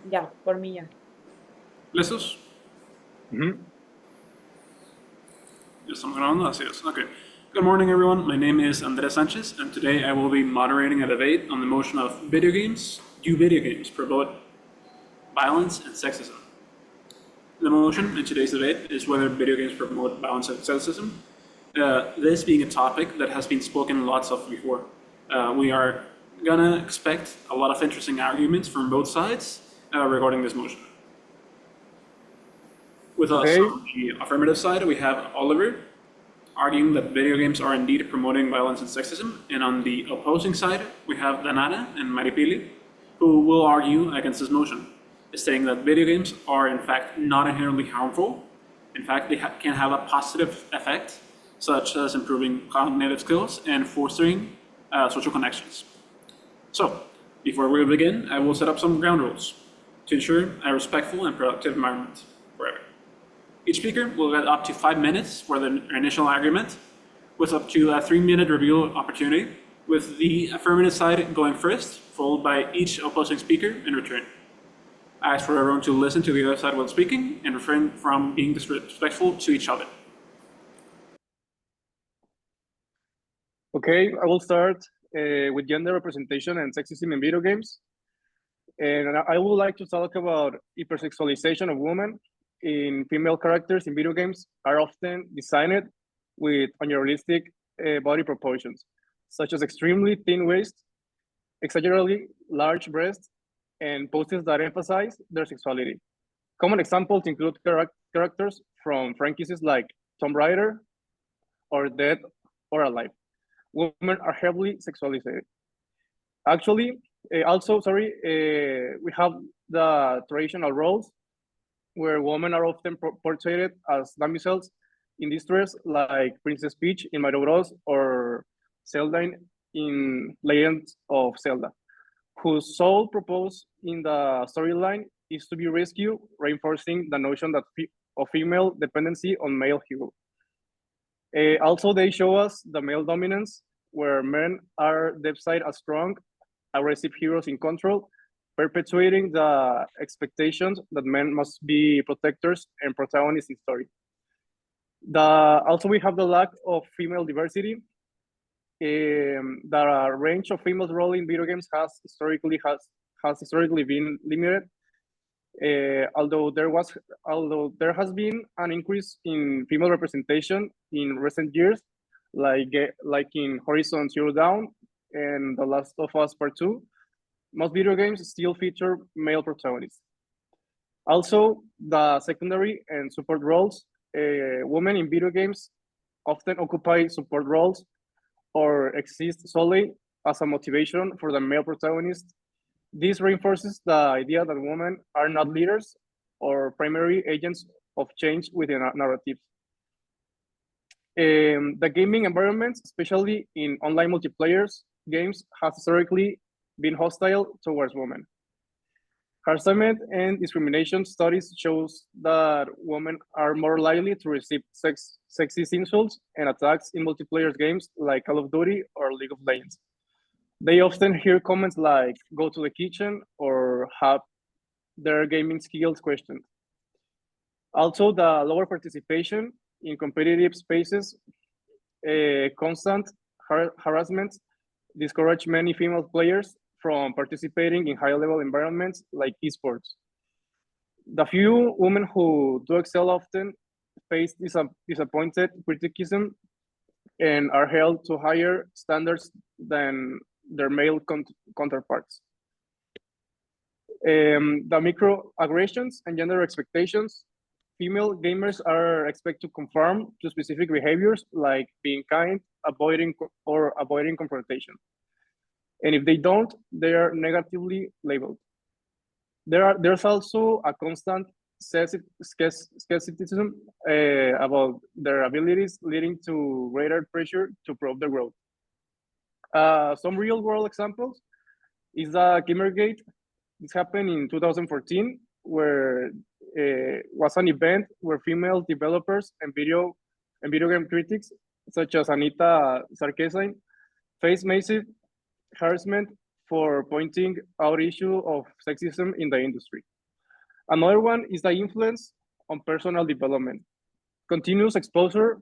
Ya, por mí ya. ¿Listos? Ya estamos grabando, así es. Okay. Good morning, everyone. My name is Andres Sanchez, and today I will be moderating a debate on the motion of video games. Do video games promote violence and sexism? The motion in today's debate is whether video games promote violence and sexism. This being a topic that has been spoken lots of before. We are gonna expect a lot of interesting arguments from both sides regarding this motion. With us on the affirmative side, we have Oliver, arguing that video games are indeed promoting violence and sexism. And on the opposing side, we have Danara and Maripili, who will argue against this motion, stating that video games are in fact not inherently harmful. In fact, they can have a positive effect, such as improving cognitive skills and fostering social connections. So, before we begin, I will set up some ground rules to ensure a respectful and productive environment for everyone. Each speaker will get up to 5 minutes for the initial argument, with up to a 3-minute review opportunity, with the affirmative side going first, followed by each opposing speaker in return. I ask for everyone to listen to the other side while speaking and refrain from being disrespectful to each other. Okay, I will start with gender representation and sexism in video games. And I would like to talk about hypersexualization of women in female characters in video games are often designed with unrealistic body proportions, such as extremely thin waist, exaggeratedly large breasts, and poses that emphasize their sexuality. Common examples include characters from franchises like Tomb Raider or Dead or Alive. Women are heavily sexualized. Actually, we have the traditional roles where women are often portrayed as damsels in distress, like Princess Peach in Mario Bros. Or Zelda in Legend of Zelda, whose sole purpose in the storyline is to be rescued, reinforcing the notion that of female dependency on male hero. Also, they show us the male dominance, where men are depicted as strong, aggressive heroes in control, perpetuating the expectations that men must be protectors and protagonists in story. Also, we have the lack of female diversity. The range of female role in video games has historically been limited. Although there has been an increase in female representation in recent years, like in Horizon Zero Dawn and The Last of Us Part 2, most video games still feature male protagonists. Also, the secondary and support roles, women in video games often occupy support roles or exist solely as a motivation for the male protagonist. This reinforces the idea that women are not leaders or primary agents of change within narratives. The gaming environment, especially in online multiplayer games, has historically been hostile towards women. Harassment and discrimination studies shows that women are more likely to receive sexist insults and attacks in multiplayer games like Call of Duty or League of Legends. They often hear comments like "go to the kitchen" or have their gaming skills questioned. Also, the lower participation in competitive spaces, constant harassment discourage many female players from participating in high-level environments like esports. The few women who do excel often face disappointed criticism and are held to higher standards than their male counterparts. The microaggressions and gender expectations, female gamers are expected to conform to specific behaviors like being kind, avoiding confrontation. And if they don't, they are negatively labeled. There's also a constant skepticism about their abilities, leading to greater pressure to prove their growth. Some real-world examples is the Gamergate. This happened in 2014, where was an event where female developers and video game critics, such as Anita Sarkeesian, faced massive harassment for pointing out issue of sexism in the industry. Another one is the influence on personal development. Continuous exposure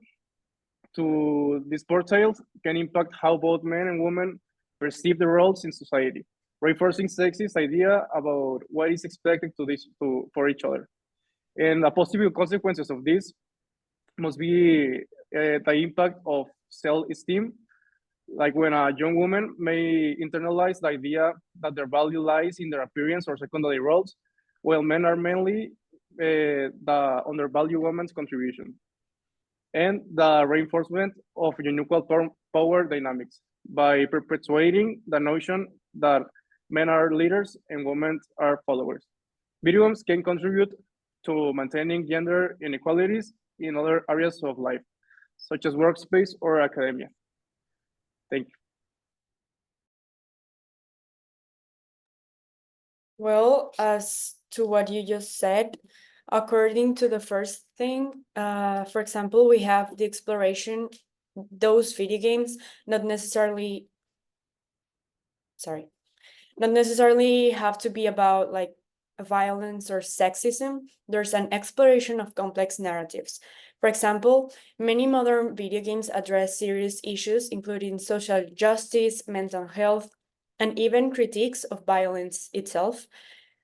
to these portrayals can impact how both men and women perceive their roles in society, reinforcing sexist idea about what is expected for each other. And the possible consequences of this must be the impact of self-esteem, like when a young woman may internalize the idea that their value lies in their appearance or secondary roles, while men are mainly the undervalue woman's contribution. And the reinforcement of unequal power dynamics by perpetuating the notion that men are leaders and women are followers. Video games can contribute to maintaining gender inequalities in other areas of life, such as workspace or academia. Thank you. Well, as to what you just said, according to the first thing, for example, we have the exploration, those video games, not necessarily have to be about like violence or sexism. There's an exploration of complex narratives. For example, many modern video games address serious issues, including social justice, mental health, and even critiques of violence itself.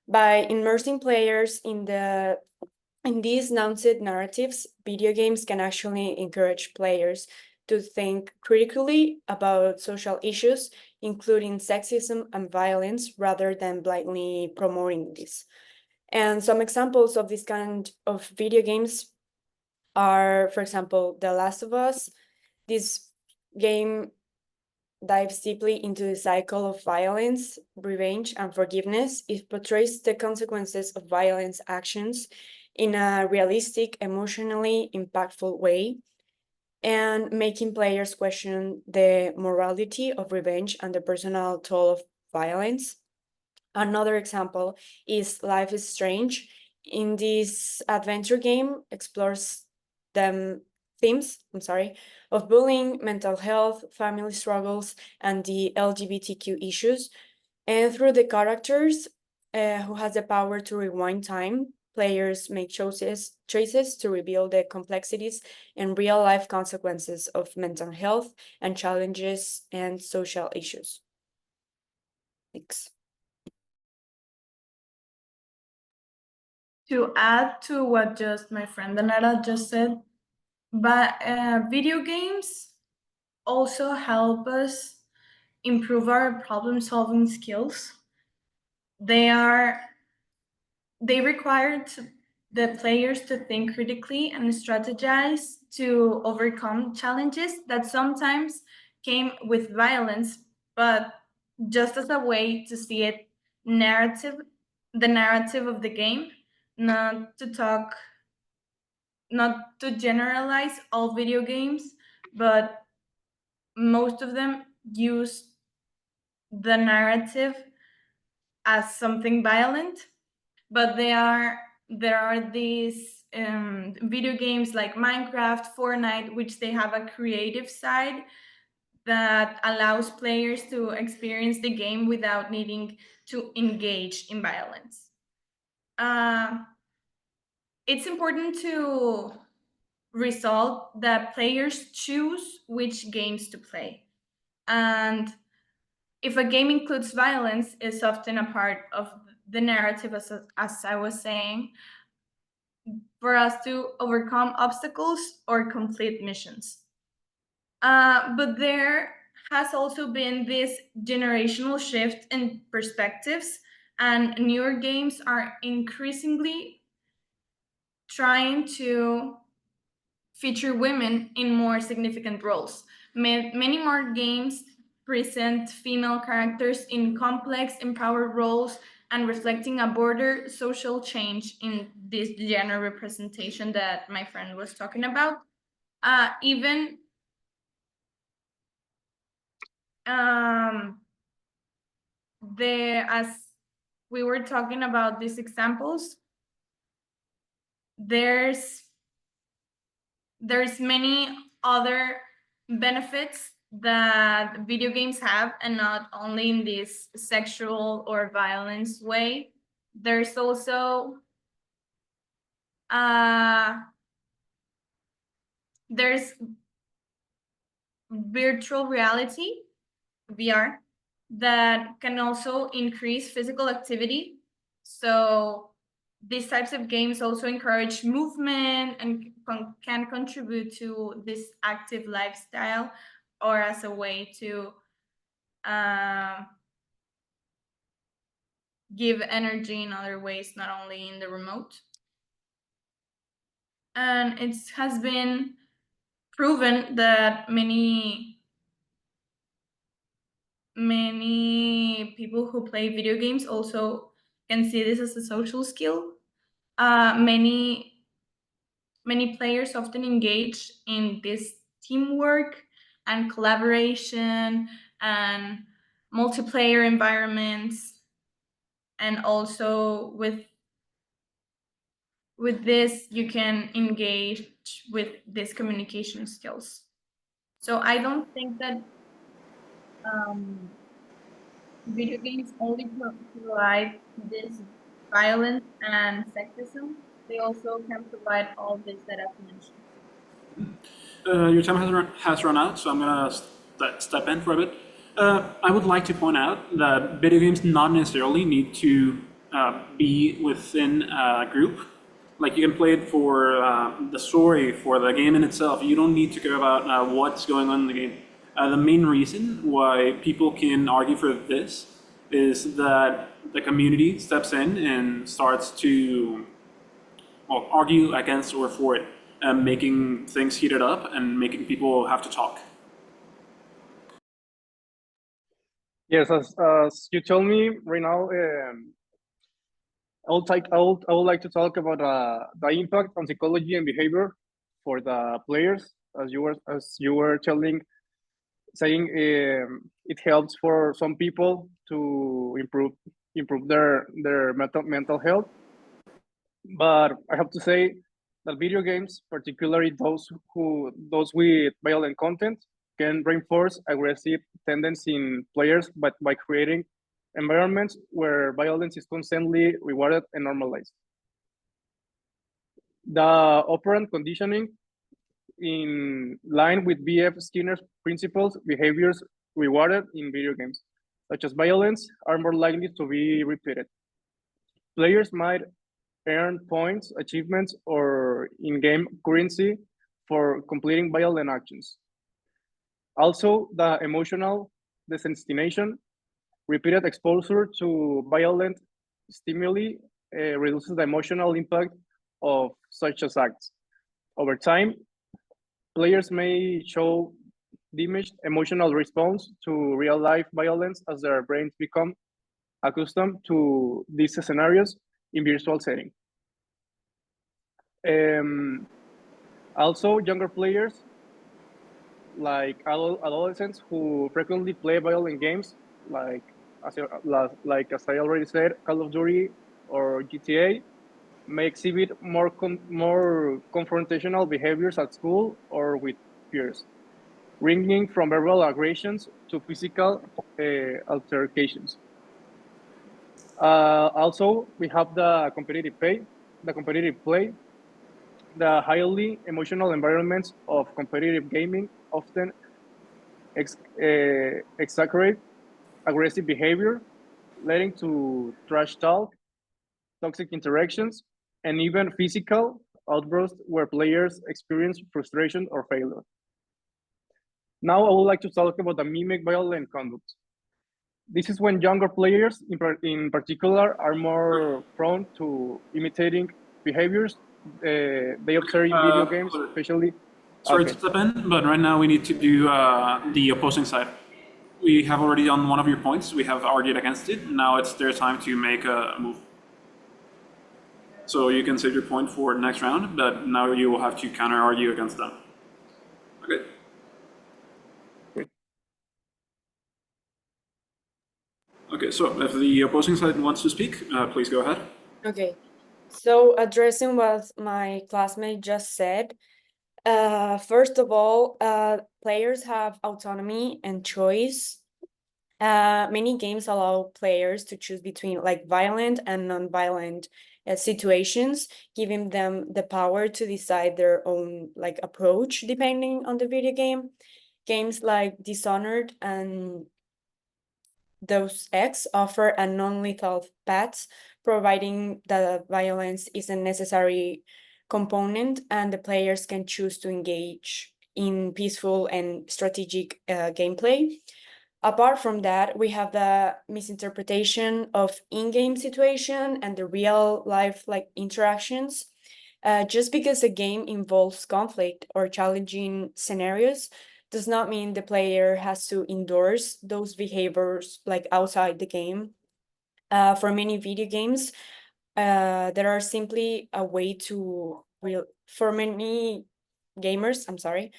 By immersing players in these nuanced narratives, video games can actually encourage players to think critically about social issues, including sexism and violence, rather than blindly promoting this. And some examples of this kind of video games are, for example, The Last of Us. This game dives deeply into the cycle of violence, revenge, and forgiveness. It portrays the consequences of violence actions in a realistic, emotionally impactful way, and making players question the morality of revenge and the personal toll of violence. Another example is Life is Strange. In this adventure game, explores the themes, of bullying, mental health, family struggles, and the LGBTQ issues. And through the characters who has the power to rewind time, players make choices to reveal the complexities and real life consequences of mental health and challenges and social issues. Thanks. To add to what just my friend Danara just said, but video games also help us improve our problem-solving skills. They require the players to think critically and strategize to overcome challenges that sometimes came with violence, but just as a way to see it the narrative of the game, not to generalize all video games, but most of them use the narrative as something violent. But there are these video games like Minecraft, Fortnite, which they have a creative side that allows players to experience the game without needing to engage in violence. It's important to resolve that players choose which games to play. And if a game includes violence, it's often a part of the narrative, as I was saying, for us to overcome obstacles or complete missions. But there has also been this generational shift in perspectives, and newer games are increasingly trying to feature women in more significant roles. Many more games present female characters in complex, empowered roles and reflecting a broader social change in this gender representation that my friend was talking about. Even as we were talking about these examples, there's many other benefits that video games have, and not only in this sexual or violence way. There's also there's virtual reality, VR, that can also increase physical activity. So these types of games also encourage movement and can contribute to this active lifestyle, or as a way to give energy in other ways, not only in the remote. And it has been proven that many people who play video games also can see this as a social skill. Many players often engage in this teamwork and collaboration and multiplayer environments, and also with this you can engage with these communication skills. So I don't think that video games only provide this violence and sexism. They also can provide all this that I've mentioned. Your time has run out, so I'm gonna step in for a bit. I would like to point out that video games not necessarily need to be within a group. Like, you can play it for the story, for the game in itself. You don't need to care about what's going on in the game. The main reason why people can argue for this is that the community steps in and starts to argue against or for it, making things heated up and making people have to talk. Yes, as you told me right now, I would like to talk about the impact on psychology and behavior for the players, as you were saying it helps for some people to improve their mental health. But I have to say that video games, particularly those with violent content, can reinforce aggressive tendencies in players, but by creating environments where violence is constantly rewarded and normalized. The operant conditioning, in line with B.F. Skinner's principles, behaviors rewarded in video games, such as violence, are more likely to be repeated. Players might earn points, achievements, or in-game currency for completing violent actions. Also, the emotional desensitization, repeated exposure to violent stimuli reduces the emotional impact of such as acts. Over time, players may show diminished emotional response to real-life violence as their brains become accustomed to these scenarios in virtual setting. Also, younger players, like adolescents who frequently play violent games, like as I already said, Call of Duty or GTA, may exhibit more confrontational behaviors at school or with peers, ranging from verbal aggressions to physical altercations. Also, we have the competitive play. The highly emotional environments of competitive gaming often exaggerate aggressive behavior, leading to trash talk, toxic interactions, and even physical outbursts where players experience frustration or failure. Now, I would like to talk about the mimic violent conduct. This is when younger players, in particular, are more prone to imitating behaviors they observe in video games, especially. Sorry to step in, but right now we need to do the opposing side. We have already done one of your points. We have argued against it. Now it's their time to make a move. So you can save your point for the next round, but now you will have to counter-argue against them. Okay. Okay, so if the opposing side wants to speak, please go ahead. Okay, so addressing what my classmate just said, first of all, players have autonomy and choice. Many games allow players to choose between like violent and non-violent situations, giving them the power to decide their own like approach depending on the video game. Games like Dishonored and Deus Ex offer a non-lethal path, providing that violence is a necessary component and the players can choose to engage in peaceful and strategic gameplay. Apart from that, we have the misinterpretation of in-game situation and the real life like interactions. Just because a game involves conflict or challenging scenarios does not mean the player has to endorse those behaviors like outside the game. For many video games, there are simply a way to for many gamers, I'm sorry,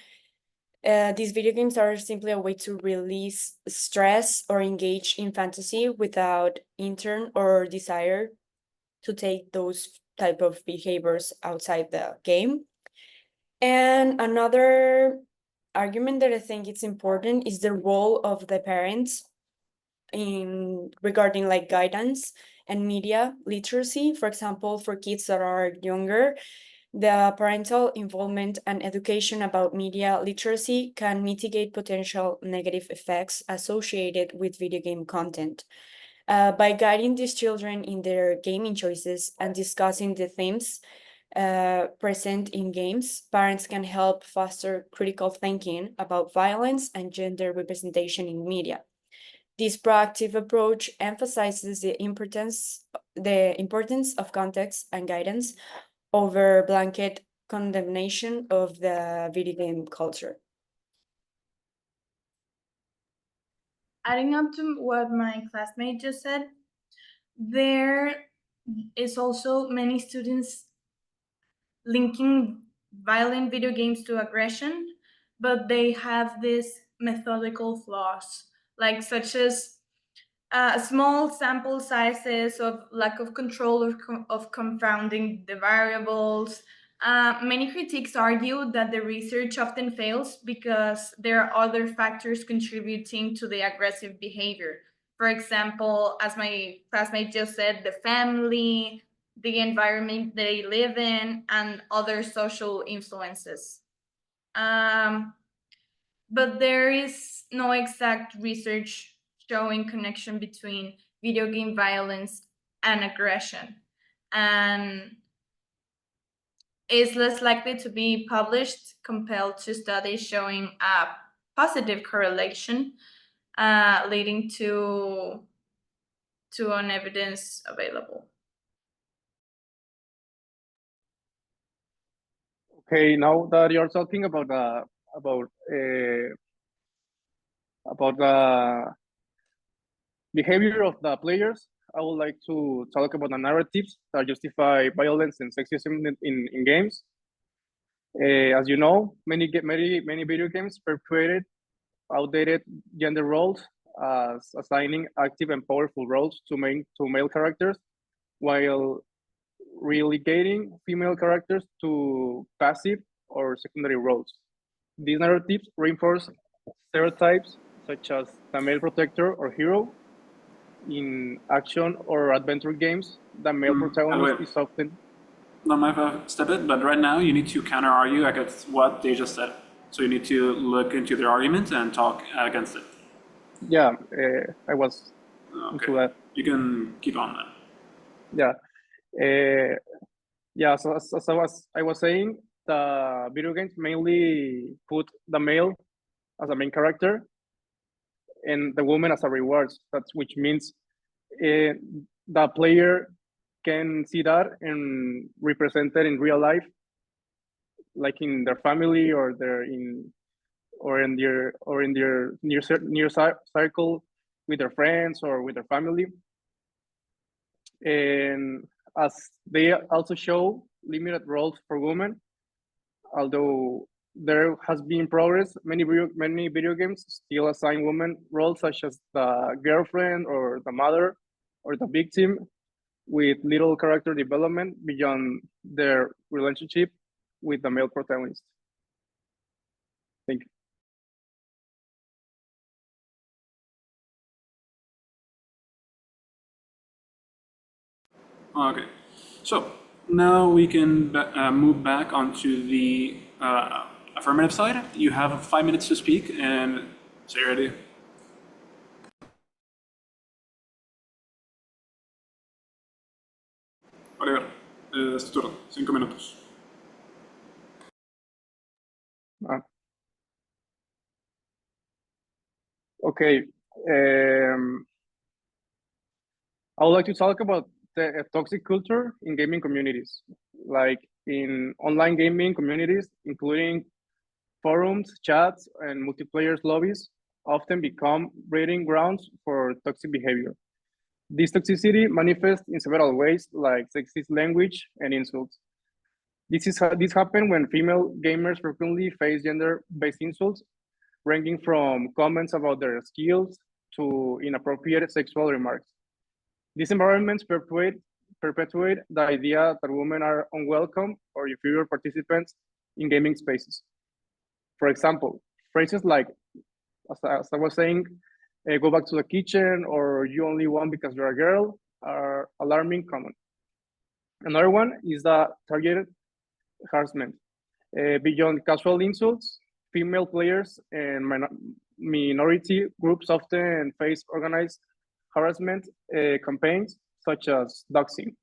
these video games are simply a way to release stress or engage in fantasy without intent or desire to take those type of behaviors outside the game. And another argument that I think it's important is the role of the parents in regarding like guidance and media literacy. For example, for kids that are younger, the parental involvement and education about media literacy can mitigate potential negative effects associated with video game content. By guiding these children in their gaming choices and discussing the themes present in games, parents can help foster critical thinking about violence and gender representation in media. This proactive approach emphasizes the importance of context and guidance over blanket condemnation of the video game culture. Adding up to what my classmate just said, there is also many students linking violent video games to aggression, but they have these methodical flaws, like such as small sample sizes of lack of control of confounding the variables. Many critics argue that the research often fails because there are other factors contributing to the aggressive behavior. For example, as my classmate just said, the family, the environment they live in, and other social influences. But there is no exact research showing connection between video game violence and aggression, and is less likely to be published compared to studies showing a positive correlation, leading to an evidence available. Okay, now that you're talking about the behavior of the players, I would like to talk about the narratives that justify violence and sexism in games. As you know, many video games perpetuated outdated gender roles, assigning active and powerful roles to male characters, while relegating female characters to passive or secondary roles. These narratives reinforce stereotypes such as the male protector or hero. In action or adventure games, the male protagonist is often. No, my step it, but right now you need to counter argue against what they just said. So you need to look into their arguments and talk against it. Yeah, I was into that. You can keep on then. Yeah, yeah. So as I was saying, the video games mainly put the male as a main character and the woman as a reward. That's which means the player can see that and represent it in real life, like in their family or in their near circle with their friends or with their family. And as they also show limited roles for women, although there has been progress, many video games still assign women roles such as the girlfriend or the mother or the victim, with little character development beyond their relationship with the male protagonist. Thank you. Okay, so now we can move back onto the affirmative side. You have 5 minutes to speak, and say you're ready. Oliver, es tu turno. 5 minutos. Okay. I would like to talk about the toxic culture in gaming communities, like in online gaming communities, including forums, chats, and multiplayer lobbies, often become breeding grounds for toxic behavior. This toxicity manifests in several ways, like sexist language and insults. This happens when female gamers frequently face gender-based insults, ranging from comments about their skills to inappropriate sexual remarks. These environments perpetuate the idea that women are unwelcome or inferior participants in gaming spaces. For example, phrases like, as I was saying, go back to the kitchen, or you only won because you're a girl, are alarming common. Another one is the targeted harassment. Beyond casual insults, female players and minority groups often face organized harassment campaigns such as doxing.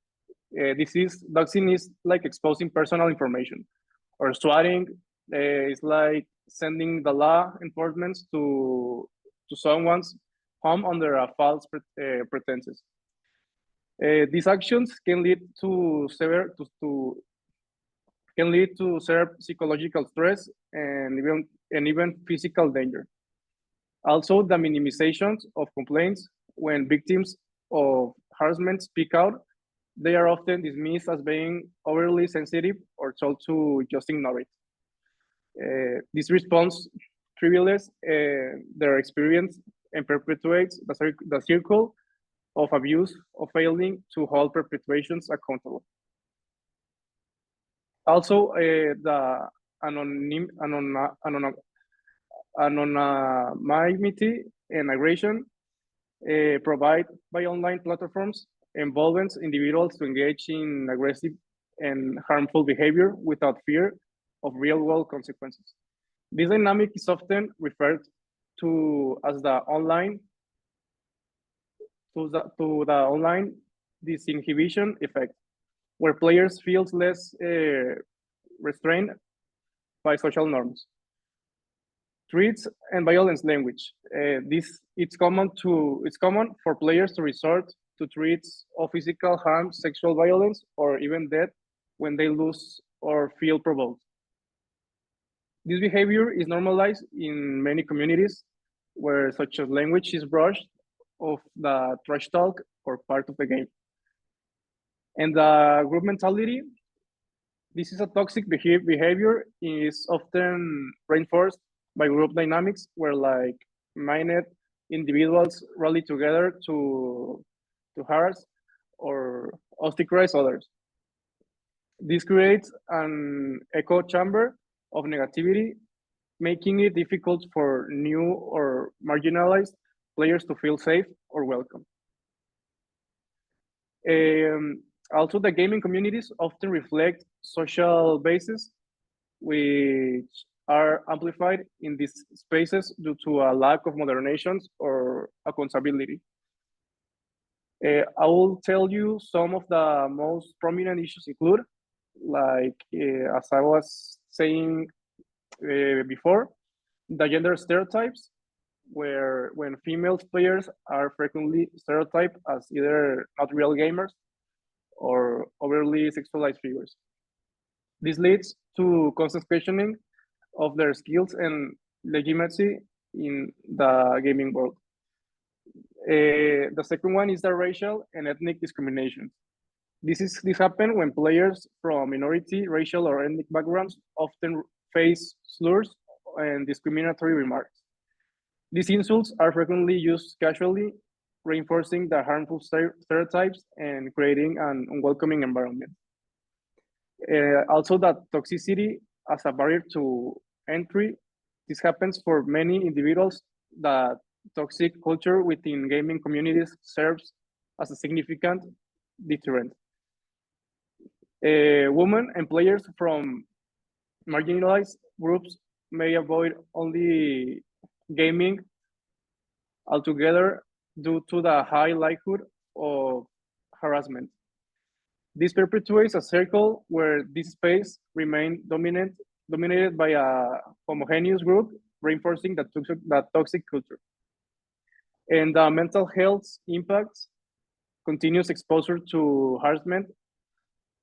Doxing is like exposing personal information, or swatting is like sending the law enforcement to someone's home under a false pretenses. These actions can lead to severe psychological stress and even physical danger. Also, the minimization of complaints when victims of harassment speak out, they are often dismissed as being overly sensitive or told to just ignore it. This response trivializes their experience and perpetuates the circle of abuse of failing to hold perpetrations accountable. Also, the anonymity and aggression provided by online platforms emboldens individuals to engage in aggressive and harmful behavior without fear of real-world consequences. This dynamic is often referred to as the online disinhibition effect, where players feel less restrained by social norms. Threats and violence language. It's common for players to resort to threats of physical harm, sexual violence, or even death when they lose or feel provoked. This behavior is normalized in many communities where such as language is brushed off the trash talk or part of the game. And the group mentality, this is a toxic behavior, is often reinforced by group dynamics where like minded individuals rally together to harass or ostracize others. This creates an echo chamber of negativity, making it difficult for new or marginalized players to feel safe or welcome. Also, the gaming communities often reflect social bases, which are amplified in these spaces due to a lack of modernizations or accountability. I will tell you some of the most prominent issues include, like as I was saying before, the gender stereotypes, where when female players are frequently stereotyped as either not real gamers or overly sexualized figures. This leads to constant questioning of their skills and legitimacy in the gaming world. The second one is the racial and ethnic discrimination. This happens when players from minority, racial, or ethnic backgrounds often face slurs and discriminatory remarks. These insults are frequently used casually, reinforcing the harmful stereotypes and creating an unwelcoming environment. Also, that toxicity as a barrier to entry. This happens for many individuals. That toxic culture within gaming communities serves as a significant deterrent. Women and players from marginalized groups may avoid only gaming altogether due to the high likelihood of harassment. This perpetuates a circle where this space remains dominated by a homogeneous group, reinforcing that toxic culture. And the mental health impacts, continuous exposure to harassment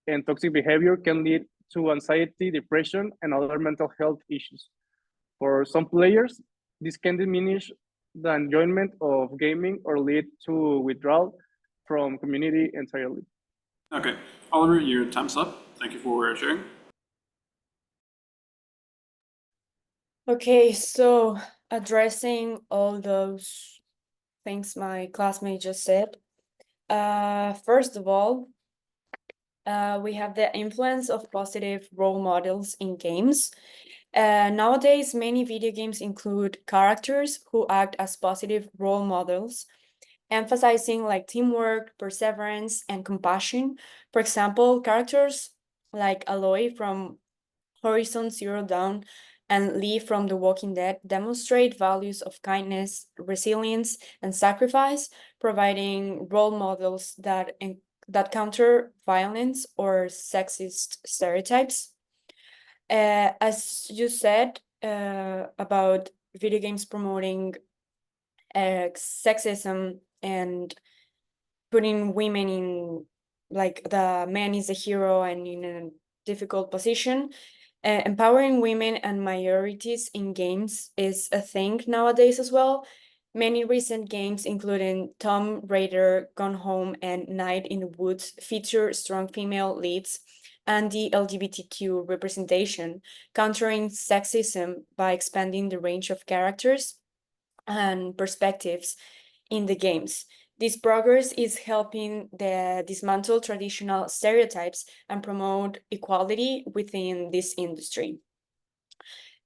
and toxic behavior can lead to anxiety, depression, and other mental health issues. For some players, this can diminish the enjoyment of gaming or lead to withdrawal from community entirely. Okay, Oliver, your time's up. Thank you for sharing. Okay, so addressing all those things my classmate just said. First of all, we have the influence of positive role models in games. Nowadays, many video games include characters who act as positive role models, emphasizing like teamwork, perseverance, and compassion. For example, characters like Aloy from Horizon Zero Dawn and Lee from The Walking Dead demonstrate values of kindness, resilience, and sacrifice, providing role models that counter violence or sexist stereotypes. As you said about video games promoting sexism and putting women in, like, the man is a hero and in a difficult position. Empowering women and minorities in games is a thing nowadays as well. Many recent games, including Tomb Raider, Gone Home, and Night in the Woods, feature strong female leads and the LGBTQ representation, countering sexism by expanding the range of characters and perspectives in the games. This progress is helping dismantle traditional stereotypes and promote equality within this industry.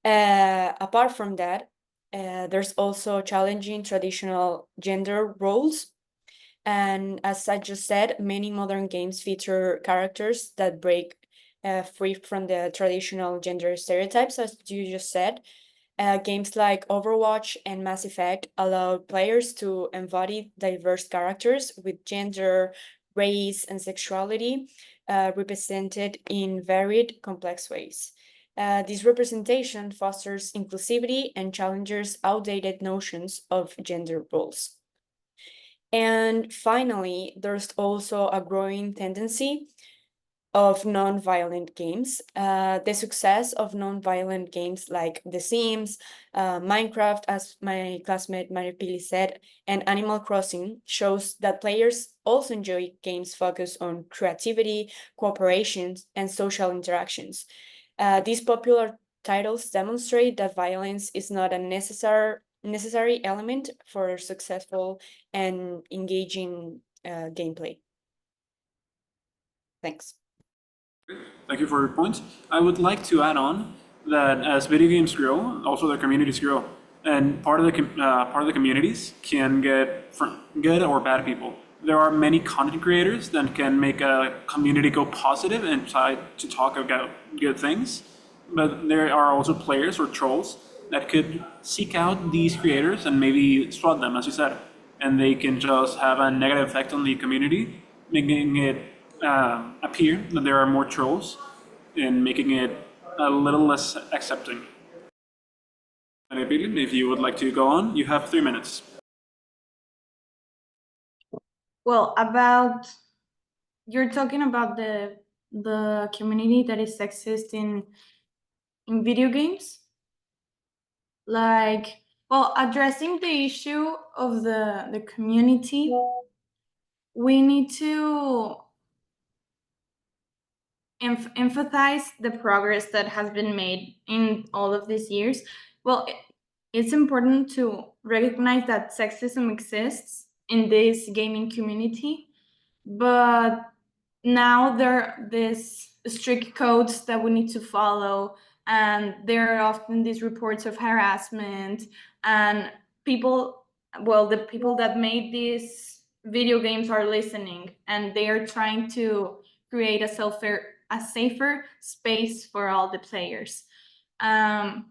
Apart from that, there's also challenging traditional gender roles. And as I just said, many modern games feature characters that break free from the traditional gender stereotypes, as you just said. Games like Overwatch and Mass Effect allow players to embody diverse characters with gender, race, and sexuality represented in varied, complex ways. This representation fosters inclusivity and challenges outdated notions of gender roles. And finally, there's also a growing tendency of non-violent games. The success of non-violent games like The Sims, Minecraft, as my classmate Maripili said, and Animal Crossing shows that players also enjoy games focused on creativity, cooperation, and social interactions. These popular titles demonstrate that violence is not a necessary element for successful and engaging gameplay. Thanks. Thank you for your points. I would like to add on that as video games grow, also their communities grow, and part of the communities can get from good or bad people. There are many content creators that can make a community go positive and try to talk about good things, but there are also players or trolls that could seek out these creators and maybe swat them, as you said, and they can just have a negative effect on the community, making it appear that there are more trolls and making it a little less accepting. And if you would like to go on, you have 3 minutes. Well, you're talking about the community that is sexist in video games. Like, well, addressing the issue of the community, we need to emphasize the progress that has been made in all of these years. Well, it's important to recognize that sexism exists in this gaming community, but now there are these strict codes that we need to follow, and there are often these reports of harassment, and the people that made these video games are listening, and they are trying to create a a safer space for all the players. And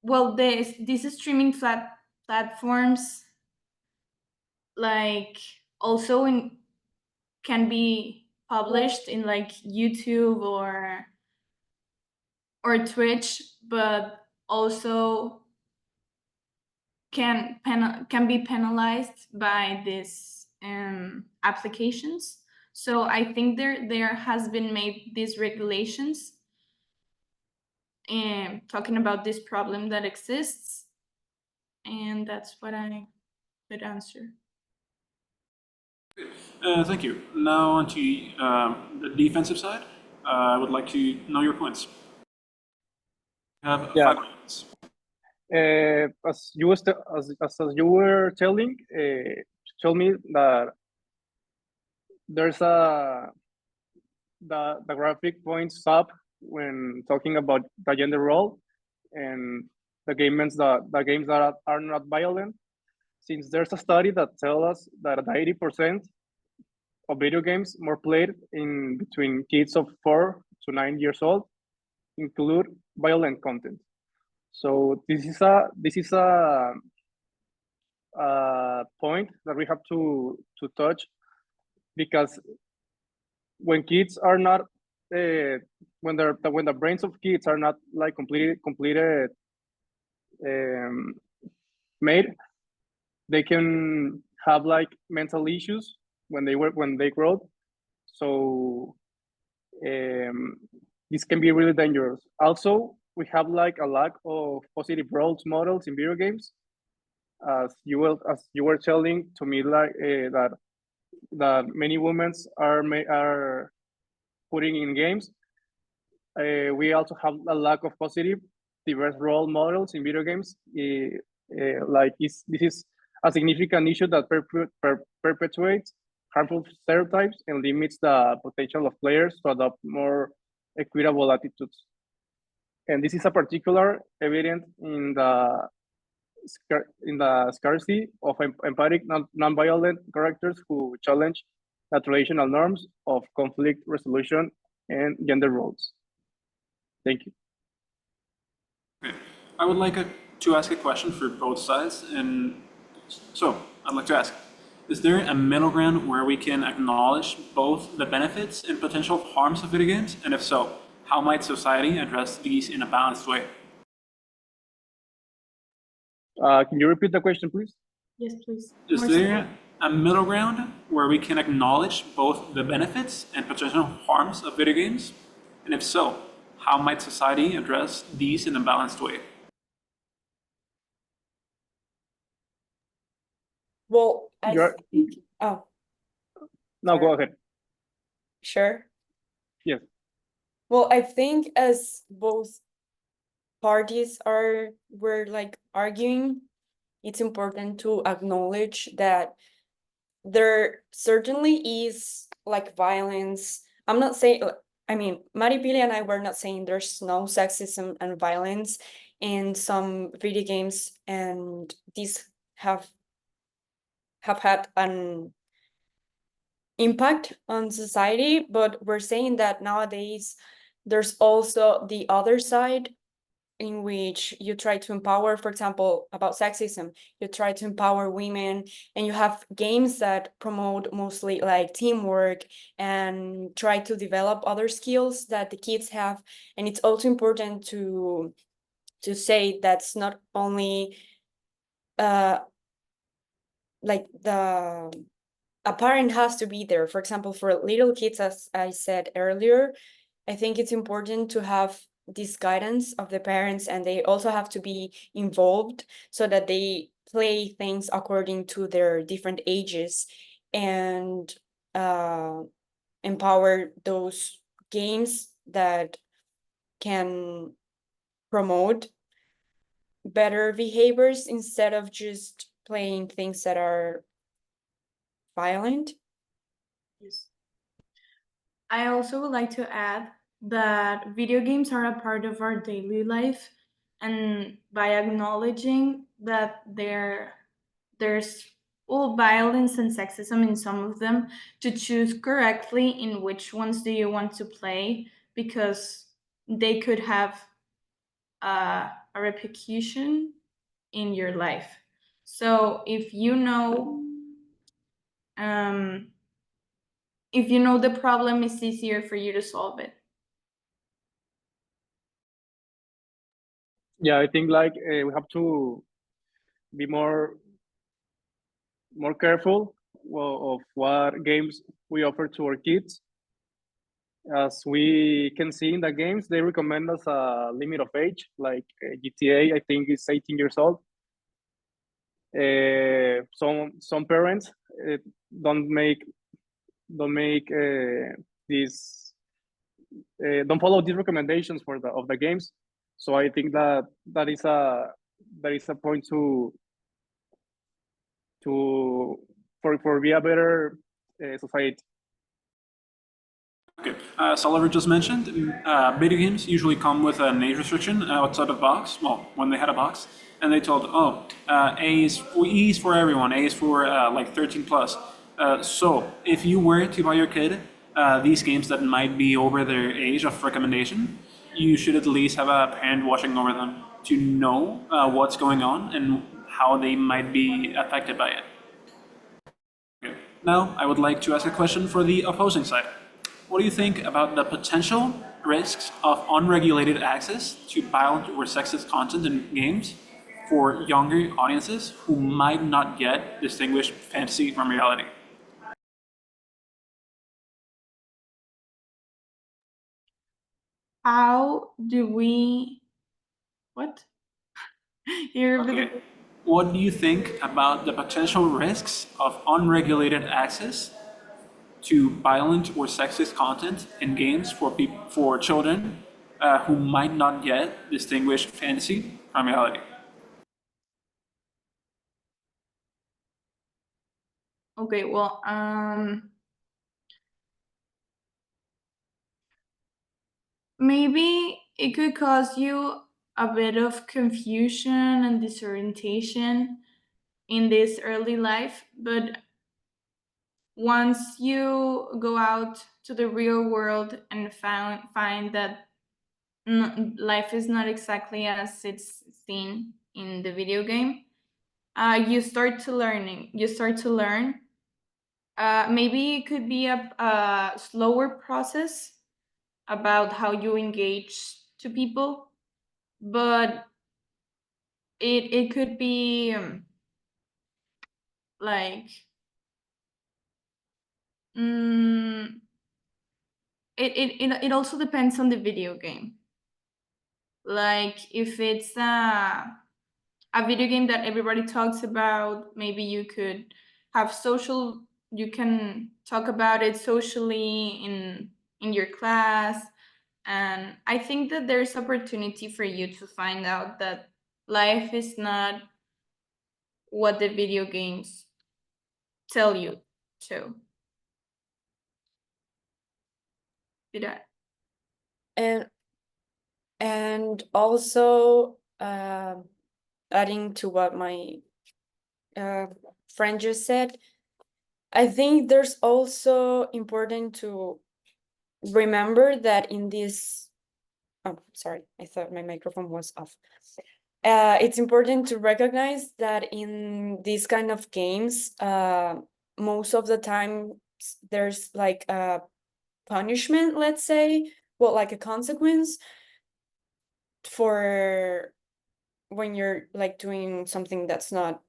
well, these streaming platforms like also can be published in like YouTube or Twitch, but also can be penalized by these applications. So I think there has been made these regulations and talking about this problem that exists, and that's what I could answer. Thank you. Now on to the defensive side. I would like to know your points. You have Yeah. 5 minutes. As you were telling, tell me that there's the graphic points up when talking about the gender role and the games that are not violent. Since there's a study that tells us that 80% of video games more played in between kids of 4 to 9 years old include violent content. So this is a point that we have to touch, because when kids are not when the brains of kids are not like completed made, they can have like mental issues when they grow. So this can be really dangerous. Also, we have like a lack of positive role models in video games. As you were telling to me, like that many women are putting in games. We also have a lack of positive, diverse role models in video games. This is a significant issue that perpetuates harmful stereotypes and limits the potential of players to adopt more equitable attitudes. And this is a particular evident in the scarcity of empathic, non-violent characters who challenge the traditional norms of conflict resolution and gender roles. Thank you. Okay. I would like to ask a question for both sides, and so I'd like to ask, is there a middle ground where we can acknowledge both the benefits and potential harms of video games? And if so, how might society address these in a balanced way? Can you repeat the question, please? Yes, please. Is More there a middle ground where we can acknowledge both the benefits and potential harms of video games? And if so, how might society address these in a balanced way? Well, I You're- think, oh, No, go ahead. sure. Yes. Well, I think as both parties were like arguing, it's important to acknowledge that there certainly is like violence. I'm not saying, I mean, Maripili and I were not saying there's no sexism and violence in some video games, and these have had an impact on society, but we're saying that nowadays there's also the other side in which you try to empower, for example, about sexism, you try to empower women, and you have games that promote mostly like teamwork and try to develop other skills that the kids have. And it's also important to say that's not only like a parent has to be there. For example, for little kids, as I said earlier, I think it's important to have this guidance of the parents, and they also have to be involved so that they play things according to their different ages and empower those games that can promote better behaviors instead of just playing things that are violent. Yes. I also would like to add that video games are a part of our daily life, and by acknowledging that there's violence and sexism in some of them, to choose correctly in which ones do you want to play, because they could have a repercussion in your life. So if you know the problem, it's easier for you to solve it. Yeah, I think like we have to be more careful of what games we offer to our kids. As we can see in the games, they recommend us a limit of age, like GTA, I think is 18 years old. Some parents uh, don't make these don't follow these recommendations of the games. So I think that is a point for be a better society. Okay, as Oliver just mentioned, video games usually come with an age restriction outside of the box. Well, when they had a box, and they told, E is for everyone. A is for like 13 plus. So if you were to buy your kid these games that might be over their age of recommendation, you should at least have a parent watching over them to know what's going on and how they might be affected by it. Okay. Now, I would like to ask a question for the opposing side. What do you think about the potential risks of unregulated access to violent or sexist content in games for younger audiences who might not yet distinguish fantasy from reality? How do we what? You're Okay. What do you think about the potential risks of unregulated access to violent or sexist content in games for children who might not yet distinguish fantasy from reality? Okay, well, maybe it could cause you a bit of confusion and disorientation in this early life, but once you go out to the real world and find that life is not exactly as it's seen in the video game, you start to learn. Maybe it could be a slower process about how you engage to people, but it could be like it also depends on the video game. Like if it's a video game that everybody talks about, maybe you could have you can talk about it socially in your class. And I think that there's opportunity for you to find out that life is not what the video games tell you to. Did I? And also adding to what my friend just said, I think there's also important to remember that in this, oh, sorry, I thought my microphone was off. It's important to recognize that in these kind of games, most of the time there's like a punishment, let's say, well, like a consequence for when you're like doing something that's not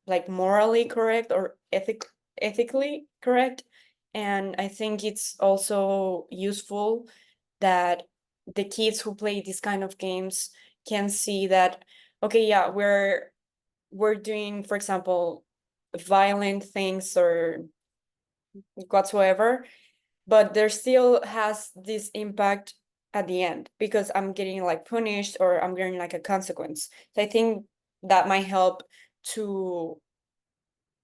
like morally correct or ethically correct. And I think it's also useful that the kids who play these kind of games can see that, okay, yeah, we're doing, for example, violent things or whatsoever, but there still has this impact at the end because I'm getting like punished or I'm getting like a consequence. So I think that might help to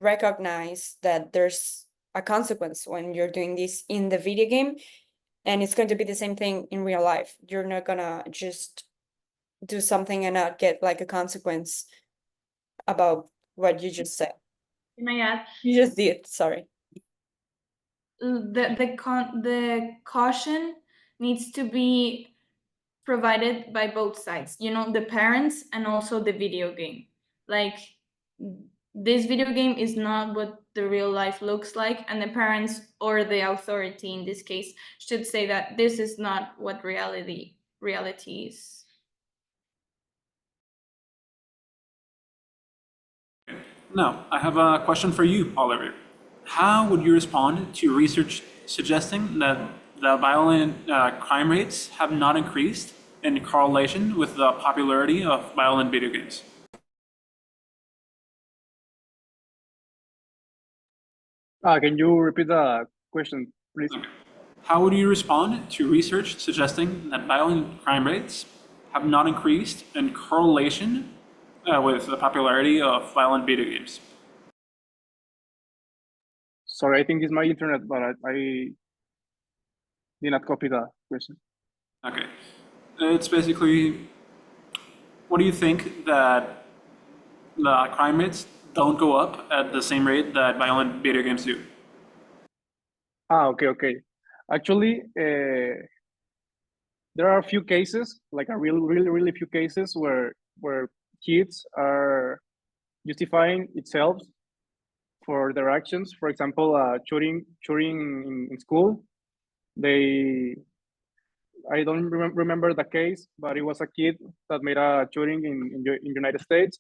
recognize that there's a consequence when you're doing this in the video game, and it's going to be the same thing in real life. You're not gonna just do something and not get like a consequence about what you just said. Can I add? You just did, sorry. The caution needs to be provided by both sides, the parents and also the video game. Like, this video game is not what the real life looks like, and the parents or the authority in this case should say that this is not what reality is. Now, I have a question for you, Oliver. How would you respond to research suggesting that the violent crime rates have not increased in correlation with the popularity of violent video games? Can you repeat the question, please? Okay. How would you respond to research suggesting that violent crime rates have not increased in correlation with the popularity of violent video games? Sorry, I think it's my internet, but I did not copy the question. Okay. It's basically, what do you think that the crime rates don't go up at the same rate that violent video games do? Okay. Actually, there are a few cases, like a really few cases where kids are justifying itself for their actions. For example, shooting in school. I don't remember the case, but it was a kid that made a shooting in United States.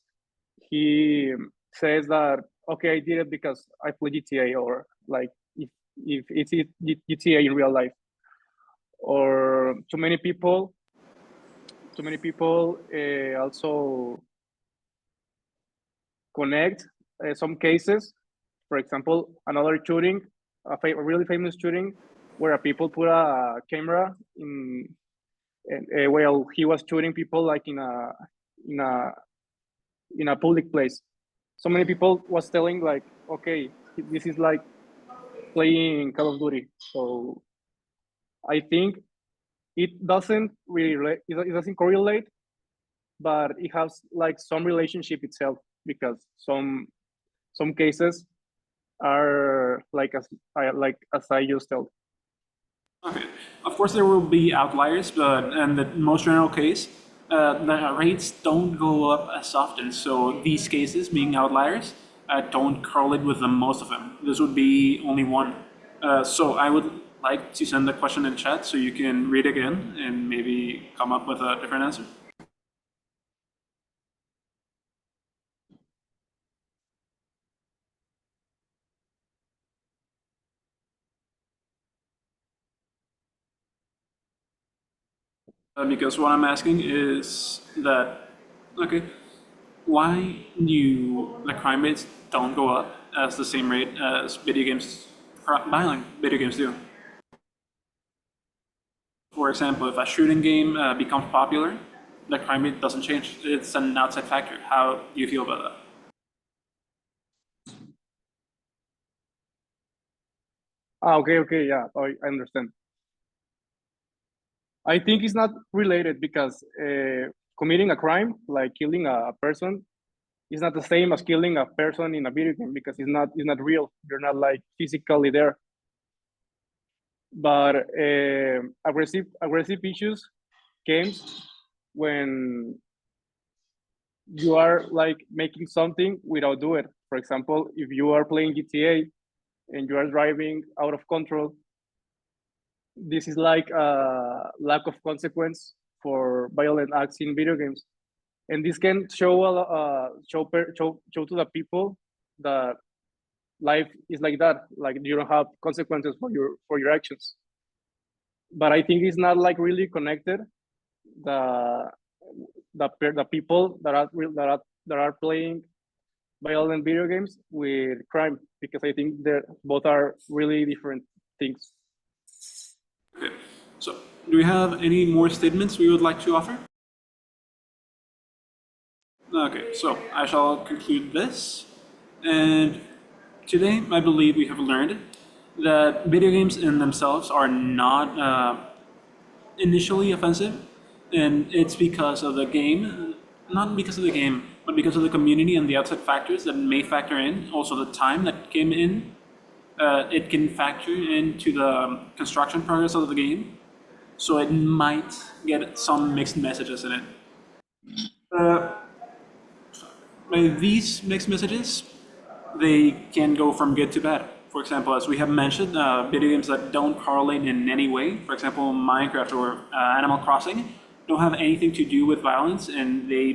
He says that, okay, I did it because I play GTA, or like if it's GTA in real life. Or too many people also connect some cases. For example, another shooting, a really famous shooting, where people put a camera in while he was shooting people, like in a public place. So many people was telling like, okay, this is like playing Call of Duty. So I think it doesn't really it doesn't correlate, but it has like some relationship itself, because some cases are like as I just told. Okay. Of course, there will be outliers, but in the most general case, the rates don't go up as often. So these cases, being outliers, don't correlate with the most of them. This would be only one. So I would like to send the question in chat so you can read again and maybe come up with a different answer. Because what I'm asking is that, okay, why do the crime rates don't go up at the same rate as violent video games do? For example, if a shooting game becomes popular, the crime rate doesn't change. It's an outside factor. How do you feel about that? Okay, yeah, I understand. I think it's not related, because committing a crime, like killing a person, is not the same as killing a person in a video game, because it's not real. You're not like physically there. But aggressive issues games when you are like making something without doing it. For example, if you are playing GTA and you are driving out of control, this is like a lack of consequence for violent acts in video games, and this can show to the people that life is like that. Like, you don't have consequences for your actions. But I think it's not like really connected, the people that are playing violent video games with crime, because I think that both are really different things. Okay. So, do we have any more statements we would like to offer? Okay, so I shall conclude this. And today, I believe we have learned that video games in themselves are not initially offensive, and it's because of the game, not because of the game, but because of the community and the outside factors that may factor in, also the time that came in, it can factor into the construction progress of the game. So it might get some mixed messages in it. These mixed messages, they can go from good to bad. For example, as we have mentioned, video games that don't correlate in any way, for example, Minecraft or Animal Crossing, don't have anything to do with violence, and they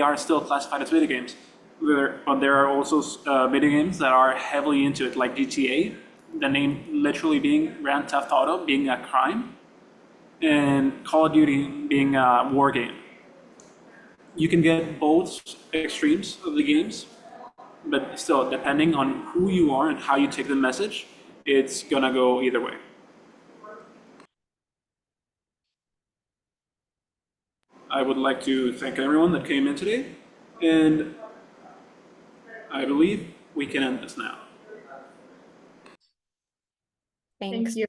are still classified as video games. But there are also video games that are heavily into it, like GTA, the name literally being Grand Theft Auto, being a crime, and Call of Duty being a war game. You can get both extremes of the games, but still, depending on who you are and how you take the message, it's gonna go either way. I would like to thank everyone that came in today, and I believe we can end this now. Thanks. Thank you.